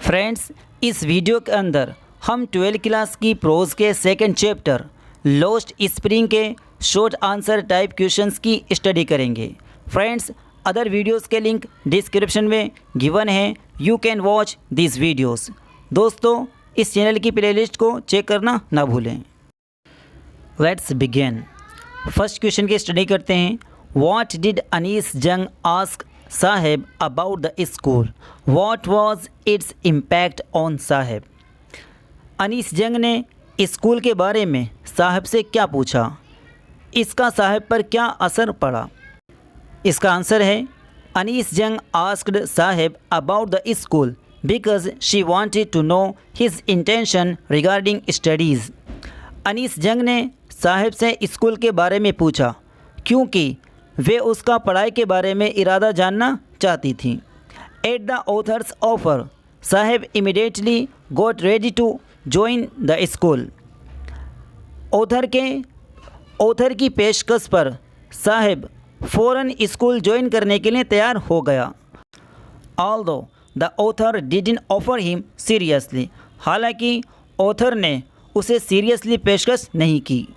Friends, इस video के अंदर हम 12th क्लास की प्रोज के सेकंड चैप्टर लॉस्ट स्प्रिंग के शॉर्ट आंसर टाइप क्वेश्चंस की स्टडी करेंगे। फ्रेंड्स, अदर वीडियोस के लिंक डिस्क्रिप्शन में गिवन है, you can watch this videos. दोस्तों, इस चैनल की प्लेलिस्ट को चेक करना ना भूलें। Let's begin. फर्स्ट क्वेश्चन की स्टडी करते हैं। What did Anees Jung ask Saheb about the school? What was its impact on Saheb? Anees Jung ने स्कूल के बारे में साहब से क्या पूछा? इसका साहब पर क्या असर पड़ा? इसका आंसर है, Anees Jung asked Saheb about the school because she wanted to know his intention regarding studies. Anees Jung ने साहब से स्कूल के बारे में पूछा क्योंकि वे उसका पढ़ाई के बारे में इरादा जानना चाहती थीं। At the author's offer, Saheb immediately got ready to join the school. Author की पेशकश पर साहेब फ़ौरन स्कूल ज्वाइन करने के लिए तैयार हो गया। Although the author didn't offer him seriously, हालांकि ऑथर ने उसे सीरियसली पेशकश नहीं की।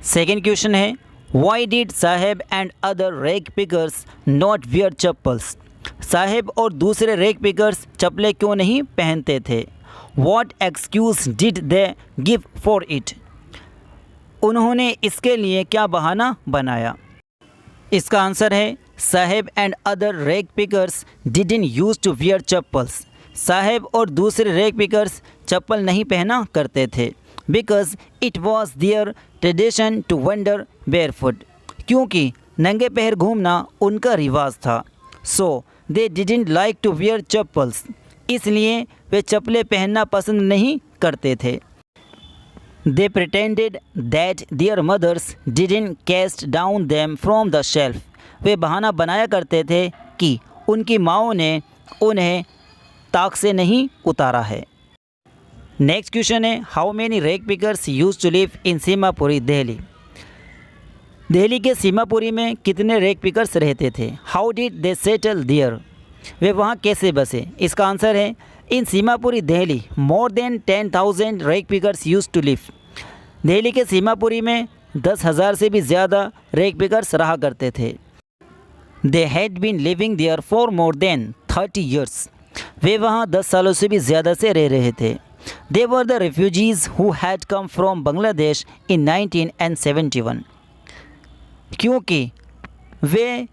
सेकेंड क्वेश्चन है, why did Saheb and other rag pickers not wear chappals? Saheb और दूसरे रैग पिकर्स चप्पलें क्यों नहीं पहनते थे? What excuse did they give for it? उन्होंने इसके लिए क्या बहाना बनाया? इसका आंसर है, Saheb and other rag pickers didn't use to wear chappals. Saheb और दूसरे रैग पिकर्स चप्पल नहीं पहना करते थे because it was their tradition to wander barefoot, क्योंकि नंगे पैर घूमना उनका रिवाज था। So they didn't like to wear chappals, इसलिए वे चप्पलें पहनना पसंद नहीं करते थे। They pretended that their mothers didn't cast down them from the shelf. वे बहाना बनाया करते थे कि उनकी माओं ने उन्हें ताक से नहीं उतारा है। नेक्स्ट क्वेश्चन है, how many rag pickers used to live in Seemapuri Delhi? Delhi के सीमापुरी में कितने रैग पिकर्स रहते थे? How did they settle there? वे वहाँ कैसे बसे? इसका आंसर है, in Seemapuri Delhi more than 10,000 rag pickers used to live. Delhi के सीमापुरी में 10,000 से भी ज़्यादा रैग पिकर्स रहा करते थे। They had been living there for more than 30 years. वे वहाँ 10 सालों से भी ज़्यादा से रह रहे थे। They were the refugees who had come from Bangladesh in 1971, क्योंकि वे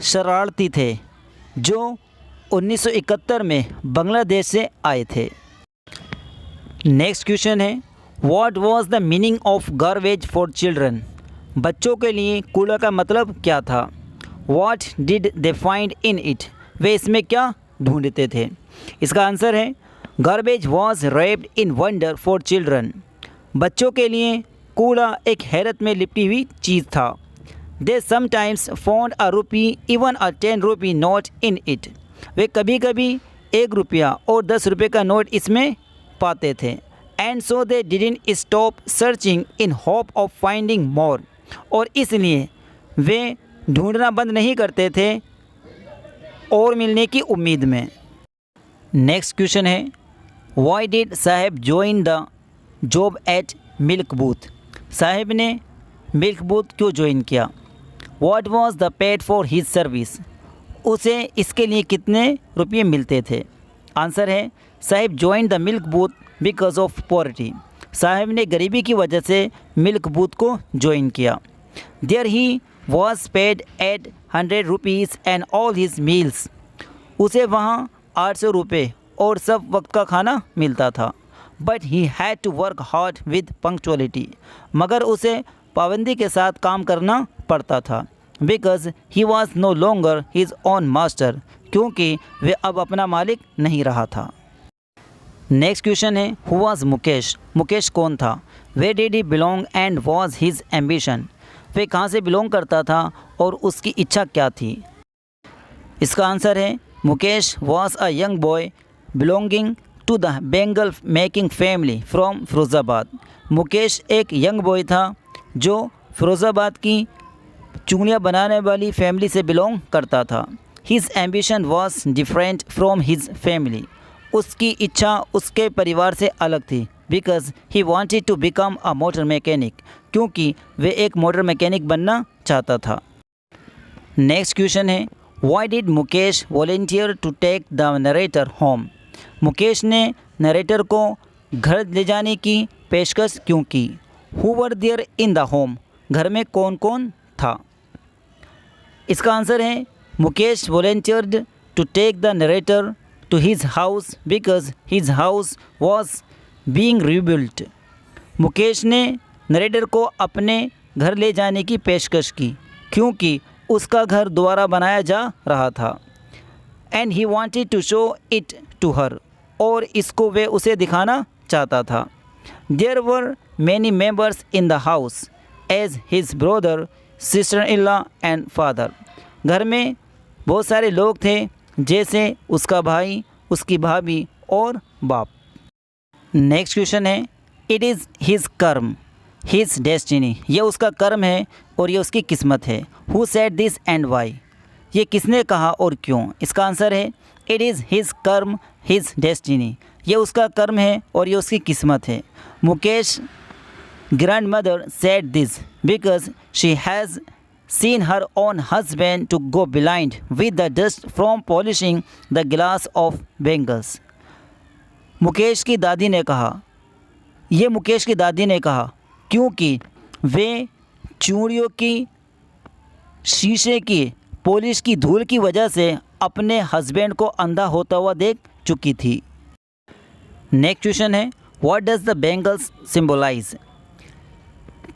शरणार्थी थे जो 1971 में बांग्लादेश से आए थे। नेक्स्ट क्वेश्चन है, What was the meaning of garbage for children? बच्चों के लिए कूड़ा का मतलब क्या था? What did they find in it? वे इसमें क्या ढूंढते थे? इसका आंसर है, garbage was wrapped in wonder for children. बच्चों के लिए कूड़ा एक हैरत में लिपटी हुई चीज़ था। They sometimes found a rupee even a 10 rupee note in it. वे कभी कभी 1 रुपया और 10 रुपये का नोट इसमें पाते थे। And so they didn't stop searching in hope of finding more. और इसलिए वे ढूंढना बंद नहीं करते थे और मिलने की उम्मीद में। नेक्स्ट क्वेश्चन है, why did Saheb join the job at milk booth? Saheb ने मिल्क बूथ क्यों ज्वाइन किया? What was the paid for his service? उसे इसके लिए कितने रुपये मिलते थे? आंसर है, Saheb join the milk booth because of poverty. Saheb ने गरीबी की वजह से मिल्क बूथ को ज्वाइन किया। There he was paid at 100 rupees and all his meals. उसे वहाँ 800 रुपये और सब वक्त का खाना मिलता था। But he had to work hard with punctuality, मगर उसे पाबंदी के साथ काम करना पड़ता था। Because he was no longer his own master, क्योंकि वे अब अपना मालिक नहीं रहा था। नेक्स्ट क्वेश्चन है, हु वॉज मुकेश? मुकेश कौन था? Where did he belong and was his ambition? वे कहाँ से बिलोंग करता था और उसकी इच्छा क्या थी? इसका आंसर है, Mukesh was a young boy belonging to the Bengal making family from Firozabad. Mukesh एक यंग बॉय था जो फिरोज़ाबाद की चुंगलियाँ बनाने वाली फैमिली से बिलोंग करता था। His ambition was different from his family, उसकी इच्छा उसके परिवार से अलग थी, because he wanted to become a motor mechanic, क्योंकि वे एक मोटर मैकेनिक बनना चाहता था। नेक्स्ट क्वेश्चन है, why did Mukesh volunteer to take the narrator home? Mukesh ने नरेटर को घर ले जाने की पेशकश क्यों की? Who were there in the home? घर में कौन कौन था? इसका आंसर है, Mukesh volunteered to take the narrator to his house because his house was being rebuilt. Mukesh ने नरेटर को अपने घर ले जाने की पेशकश की क्योंकि उसका घर दोबारा बनाया जा रहा था। And he wanted to show it to her, और इसको वे उसे दिखाना चाहता था। There were many members in the house as his brother, sister in law and father. घर में बहुत सारे लोग थे, जैसे उसका भाई, उसकी भाभी और बाप। नेक्स्ट क्वेश्चन है, it is his karma his destiny. ये उसका कर्म है और ये उसकी किस्मत है। Who said this and why? ये किसने कहा और क्यों? इसका आंसर है, it is his karma his destiny. ये उसका कर्म है और ये उसकी किस्मत है। Mukesh grandmother said this because she has seen her own husband to go blind with the dust from polishing the glass of bangles. Mukesh की दादी ने कहा, ये मुकेश की दादी ने कहा क्योंकि वे चूड़ियों की शीशे की पॉलिश की धूल की वजह से अपने हस्बैंड को अंधा होता हुआ देख चुकी थी। नेक्स्ट क्वेश्चन है, what does the bangles symbolise?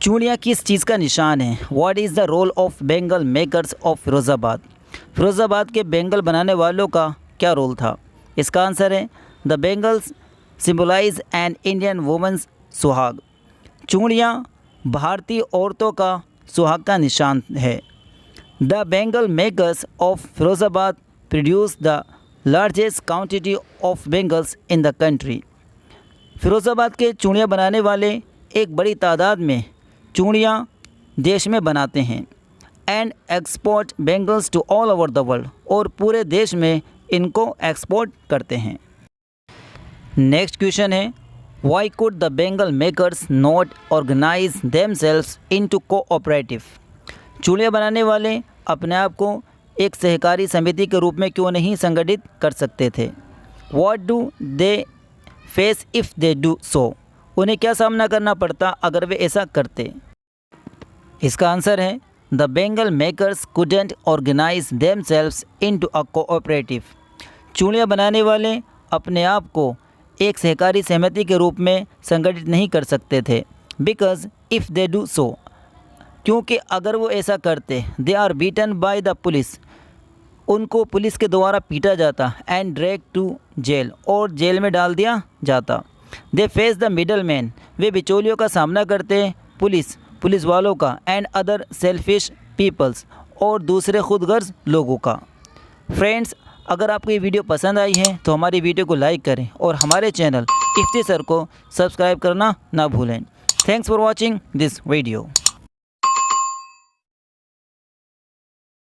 चूड़ियाँ किस चीज़ का निशान है? What is the role of bangle makers of Firozabad? Firozabad के बेंगल बनाने वालों का क्या रोल था? इसका आंसर है, the bangles symbolise an Indian women's suhag. चूड़ियाँ भारतीय औरतों का सुहाग का निशान है। The bangle makers of Firozabad produce the largest quantity of bangles in the country. Firozabad के चूड़ियाँ बनाने वाले एक बड़ी तादाद में चूड़ियाँ देश में बनाते हैं। And export bangles to all over the world, और पूरे देश में इनको एक्सपोर्ट करते हैं। नेक्स्ट क्वेश्चन है, why could the bangle makers not organise themselves into cooperative? चूड़ियाँ बनाने वाले अपने आप को एक सहकारी समिति के रूप में क्यों नहीं संगठित कर सकते थे? What do they face if they do सो? उन्हें क्या सामना करना पड़ता अगर वे ऐसा करते? इसका आंसर है, the bangle makers couldn't organise themselves into a cooperative. चूड़ियाँ बनाने वाले अपने आप को एक सहकारी समिति के रूप में संगठित नहीं कर सकते थे। Because if they do so, क्योंकि अगर वो ऐसा करते, they are beaten by the police, उनको पुलिस के द्वारा पीटा जाता, एंड ड्रैग टू जेल, और जेल में डाल दिया जाता। They face the middleman, वे बिचौलियों का सामना करते, पुलिस वालों का, एंड अदर सेल्फिश पीपल्स, और दूसरे खुदगर्ज लोगों का। फ्रेंड्स, अगर आपको ये वीडियो पसंद आई है तो हमारी वीडियो को लाइक करें और हमारे चैनल इफ्ती सर को सब्सक्राइब करना ना भूलें। Thanks for watching this video.